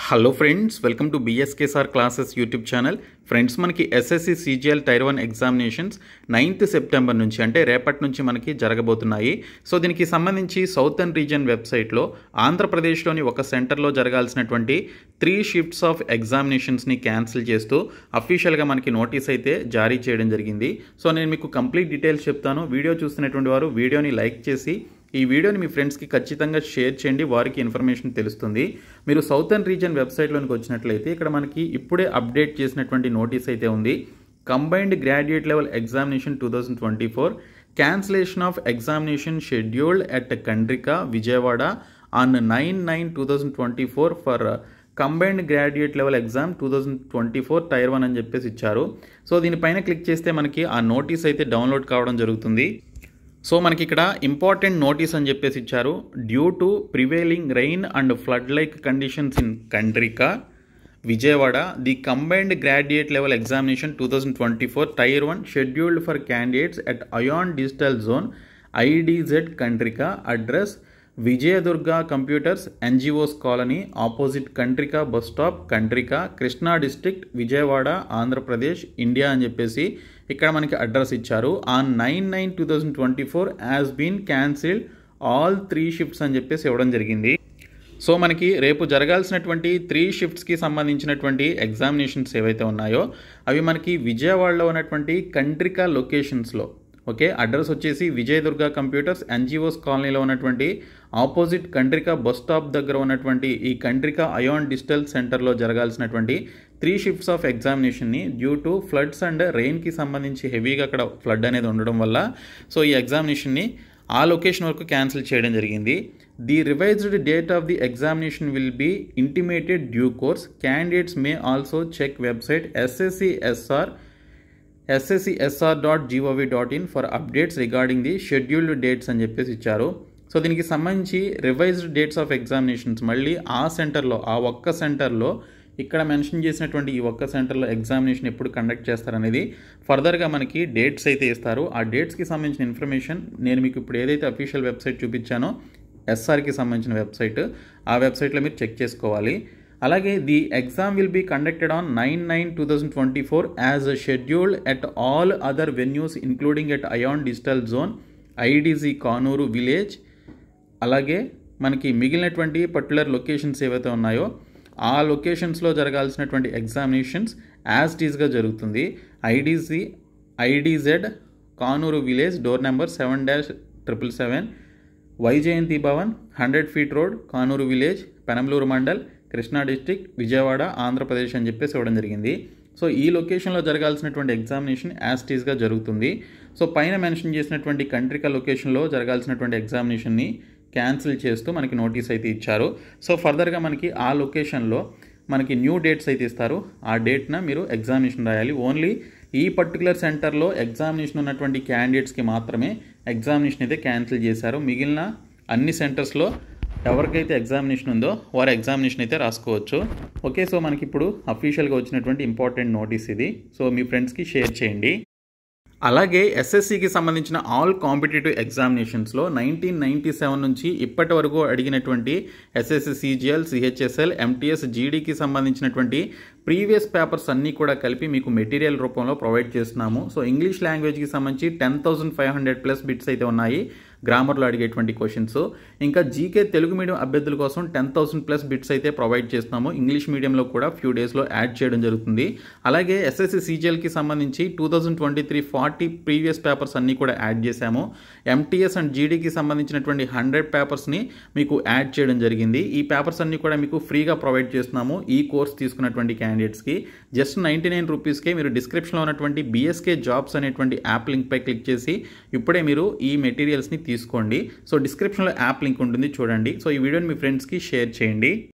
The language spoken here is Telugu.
Hello friends, welcome to B S K sir classes YouTube channel. Friends, మనకి SSC CGL tier 1 examinations 9th September నుంచి అంటే రేపటి నుంచి మనకి జరగబోతున్నాయి. సో దీనికి సంబంధించి సౌతర్న్ రీజియన్ వెబ్సైట్లో ఆంధ్రప్రదేశ్లోని ఒక సెంటర్లో జరగాల్సినటువంటి 3 షిఫ్ట్స్ ఆఫ్ ఎగ్జామినేషన్స్ని క్యాన్సిల్ చేస్తూ అఫీషియల్గా మనకి నోటీస్ అయితే జారీ చేయడం జరిగింది. సో నేను మీకు కంప్లీట్ డీటెయిల్స్ చెప్తాను. వీడియో చూస్తున్నటువంటి వారు వీడియోని లైక్ చేసి ఈ వీడియోని మీ ఫ్రెండ్స్కి ఖచ్చితంగా షేర్ చేయండి, వారికి ఇన్ఫర్మేషన్ తెలుస్తుంది. మీరు సౌతర్న్ రీజియన్ వెబ్సైట్లోనికి వచ్చినట్లయితే ఇక్కడ మనకి ఇప్పుడే అప్డేట్ చేసినటువంటి నోటీస్ అయితే ఉంది. Combined graduate level examination 2024 cancellation of examination scheduled at Kandrika Vijayawada on 9/9/2024 for combined graduate level exam 2024 tier 1 అని చెప్పేసి ఇచ్చారు. సో దీనిపైన క్లిక్ చేస్తే మనకి ఆ నోటీస్ అయితే డౌన్లోడ్ కావడం జరుగుతుంది. సో మనకి ఇక్కడ ఇంపార్టెంట్ నోటీస్ అని చెప్పేసి ఇచ్చారు. Due to prevailing rain and flood like conditions in Kandrika Vijayawada the combined graduate level examination 2024 tier 1 scheduled for candidates at Ion digital zone IDZ Kandrika address Vijayadurga computers NGOs colony opposite Kandrika bus stop Kandrika Krishna district Vijayawada Andhra Pradesh India అని చెప్పేసి ఇక్కడ మనకి అడ్రస్ ఇచ్చారు. On 9/9/2024 has been cancelled all 3 shifts అని చెప్పేసి ఇవ్వడం జరిగింది. సో మనకి రేపు జరగాల్సినటువంటి 3 షిఫ్ట్స్కి సంబంధించినటువంటి ఎగ్జామినేషన్స్ ఏవైతే ఉన్నాయో అవి మనకి విజయవాడలో ఉన్నటువంటి కండ్రిక లొకేషన్స్లో, ఓకే, అడ్రస్ వచ్చేసి విజయదుర్గ కంప్యూటర్స్ ఎన్జిఓస్ కాలనీలో ఉన్నటువంటి ఆపోజిట్ కండ్రిక బస్ స్టాప్ దగ్గర ఉన్నటువంటి ఈ కండ్రిక అయాన్ డిజిటల్ సెంటర్లో జరగాల్సినటువంటి 3 షిఫ్ట్స్ ఆఫ్ ఎగ్జామినేషన్ని డ్యూ టు ఫ్లడ్స్ అండ్ రెయిన్కి సంబంధించి హెవీగా అక్కడ ఫ్లడ్ అనేది ఉండడం వల్ల సో ఈ ఎగ్జామినేషన్ని ఆ లొకేషన్ వరకు క్యాన్సిల్ చేయడం జరిగింది. The revised date of the examination will be intimated due course. Candidates may also check website sscsr.gov.in for updates regarding the scheduled dates అని చెప్పేసి ఇచ్చారు. సో దీనికి సంబంధించి రివైజ్డ్ డేట్స్ ఆఫ్ ఎగ్జామినేషన్స్ మళ్ళీ ఆ సెంటర్లో, ఆ ఒక్క సెంటర్లో ఇక్కడ మెన్షన్ చేసినటువంటి ఈ ఒక్క సెంటర్లో ఎగ్జామినేషన్ ఎప్పుడు కండక్ట్ చేస్తారనేది ఫర్దర్గా మనకి డేట్స్ అయితే ఇస్తారు. ఆ డేట్స్కి సంబంధించిన ఇన్ఫర్మేషన్ నేను మీకు ఇప్పుడు ఏదైతే అఫీషియల్ వెబ్సైట్ చూపించానో ఎస్ఆర్కి సంబంధించిన వెబ్సైట్, ఆ వెబ్సైట్లో మీరు చెక్ చేసుకోవాలి. అలాగే the exam will be conducted on 9/9/2024 as scheduled at all other venues including at Ion digital zone IDG Kanuru village. అలాగే మనకి మిగిలినటువంటి పర్టికులర్ లొకేషన్స్ ఏవైతే ఉన్నాయో ఆ లొకేషన్స్లో జరగాల్సినటువంటి ఎగ్జామినేషన్స్ యాజ్ టీజ్గా జరుగుతుంది. IDZ Kanuru village door number 7-777 Vaijayanti Bhavan 100 feet road Kanuru village Penamaluru mandal Krishna district Vijayawada Andhra Pradesh అని చెప్పేసి ఇవ్వడం జరిగింది. సో ఈ లొకేషన్లో జరగాల్సినటువంటి ఎగ్జామినేషన్ యాజ్ టీజ్గా జరుగుతుంది. సో పైన మెన్షన్ చేసినటువంటి కండ్రిక లొకేషన్లో జరగాల్సినటువంటి ఎగ్జామినేషన్ని క్యాన్సిల్ చేస్తూ మనకి నోటీస్ అయితే ఇచ్చారు. సో ఫర్దర్గా మనకి ఆ లొకేషన్లో మనకి న్యూ డేట్స్ అయితే ఇస్తారు. ఆ డేట్న మీరు ఎగ్జామినేషన్ రాయాలి. ఓన్లీ ఈ పర్టికులర్ సెంటర్లో ఎగ్జామినేషన్ ఉన్నటువంటి క్యాండిడేట్స్కి మాత్రమే ఎగ్జామినేషన్ అయితే క్యాన్సిల్ చేశారు. మిగిలిన అన్ని సెంటర్స్లో ఎవరికైతే ఎగ్జామినేషన్ ఉందో వారు ఎగ్జామినేషన్ అయితే రాసుకోవచ్చు. ఓకే, సో మనకి ఇప్పుడు అఫీషియల్గా వచ్చినటువంటి ఇంపార్టెంట్ నోటీస్ ఇది. సో మీ ఫ్రెండ్స్కి షేర్ చేయండి. అలాగే ఎస్ఎస్సికి సంబంధించిన ఆల్ కాంపిటేటివ్ ఎగ్జామినేషన్స్లో 1997 నుంచి ఇప్పటి వరకు అడిగినటువంటి ఎస్ఎస్సి సిజిఎల్, సిహెచ్ఎస్ఎల్, ఎంటీఎస్, జీడీకి సంబంధించినటువంటి ప్రీవియస్ పేపర్స్ అన్నీ కూడా కలిపి మీకు మెటీరియల్ రూపంలో ప్రొవైడ్ చేస్తున్నాము. సో ఇంగ్లీష్ లాంగ్వేజ్కి సంబంధించి 10,500+ బిట్స్ అయితే ఉన్నాయి గ్రామర్లో అడిగేటువంటి క్వశ్చన్స్. ఇంకా జీకే తెలుగు మీడియం అభ్యర్థుల కోసం 10,000+ బిట్స్ అయితే ప్రొవైడ్ చేస్తున్నాము. ఇంగ్లీష్ మీడియంలో కూడా ఫ్యూ డేస్లో యాడ్ చేయడం జరుగుతుంది. అలాగే ఎస్ఎస్సి సిజిఎల్కి సంబంధించి 2023 40 ప్రీవియస్ పేపర్స్ అన్నీ కూడా యాడ్ చేశాము. ఎంటీఎస్ అండ్ జీడీకి సంబంధించినటువంటి 100 పేపర్స్ని మీకు యాడ్ చేయడం జరిగింది. ఈ పేపర్స్ అన్నీ కూడా మీకు ఫ్రీగా ప్రొవైడ్ చేస్తున్నాము ఈ కోర్స్ తీసుకున్నటువంటి క్యాండిడేట్స్కి. జస్ట్ 99 రూపీస్కే మీరు డిస్క్రిప్షన్లో ఉన్నటువంటి బిఎస్కే జాబ్స్ అనేటువంటి యాప్ లింక్పై క్లిక్ చేసి ఇప్పుడే మీరు ఈ మెటీరియల్స్ని తీసుకోండి. సో డిస్క్రిప్షన్లో యాప్ లింక్ ఉంటుంది, చూడండి. సో ఈ వీడియోని మీ ఫ్రెండ్స్కి షేర్ చేయండి.